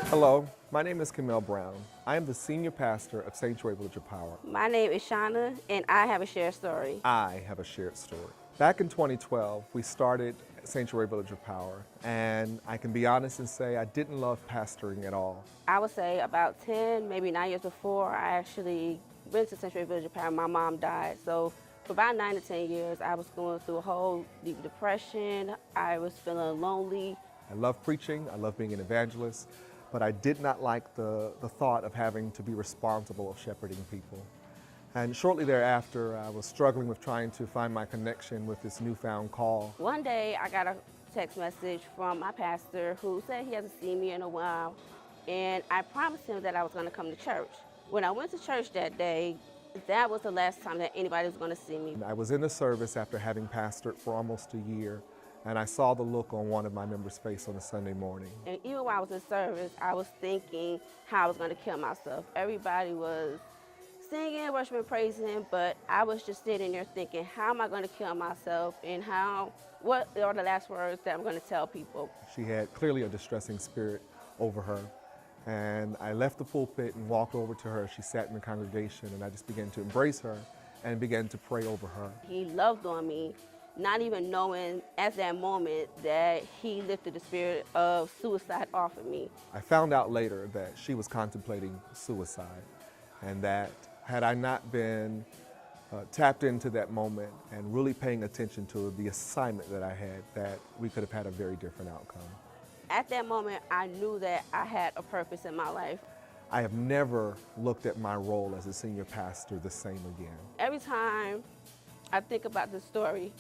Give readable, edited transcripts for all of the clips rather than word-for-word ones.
Hello, my name is Kemel Brown. I am the senior pastor of Sanctuary Village of Power. My name is Shanna, and I have a shared story. I have a shared story. Back in 2012, we started Sanctuary Village of Power, and I can be honest and say I didn't love pastoring at all. I would say about 10, maybe 9 years before I actually went to Sanctuary Village of Power, my mom died. So for about 9 to 10 years, I was going through a whole deep depression. I was feeling lonely. I love preaching, I love being an evangelist, but I did not like the thought of having to be responsible of shepherding people. And shortly thereafter, I was struggling with trying to find my connection with this newfound call. One day, I got a text message from my pastor who said he hasn't seen me in a while, and I promised him that I was going to come to church. When I went to church that day, that was the last time that anybody was going to see me. I was in the service after having pastored for almost a year, and I saw the look on one of my members' face on a Sunday morning. And even while I was in service, I was thinking how I was going to kill myself. Everybody was singing, worshiping, praising, but I was just sitting there thinking, how am I going to kill myself, and what are the last words that I'm going to tell people? She had clearly a distressing spirit over her, and I left the pulpit and walked over to her. She sat in the congregation, and I just began to embrace her and began to pray over her. He loved on me, not even knowing at that moment that he lifted the spirit of suicide off of me. I found out later that she was contemplating suicide, and that had I not been tapped into that moment and really paying attention to the assignment that I had, that we could have had a very different outcome. At that moment, I knew that I had a purpose in my life. I have never looked at my role as a senior pastor the same again. Every time I think about this story,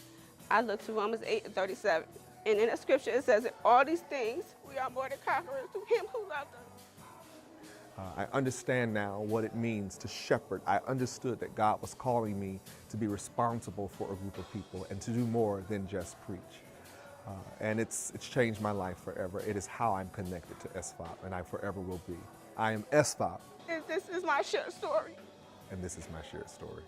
I look to Romans 8:37, and in the scripture it says, "In all these things we are more than conquerors through him who loved us." I understand now what it means to shepherd. I understood that God was calling me to be responsible for a group of people and to do more than just preach. And it's changed my life forever. It is how I'm connected to SVOP, and I forever will be. I am SVOP. And this is my shared story. And this is my shared story.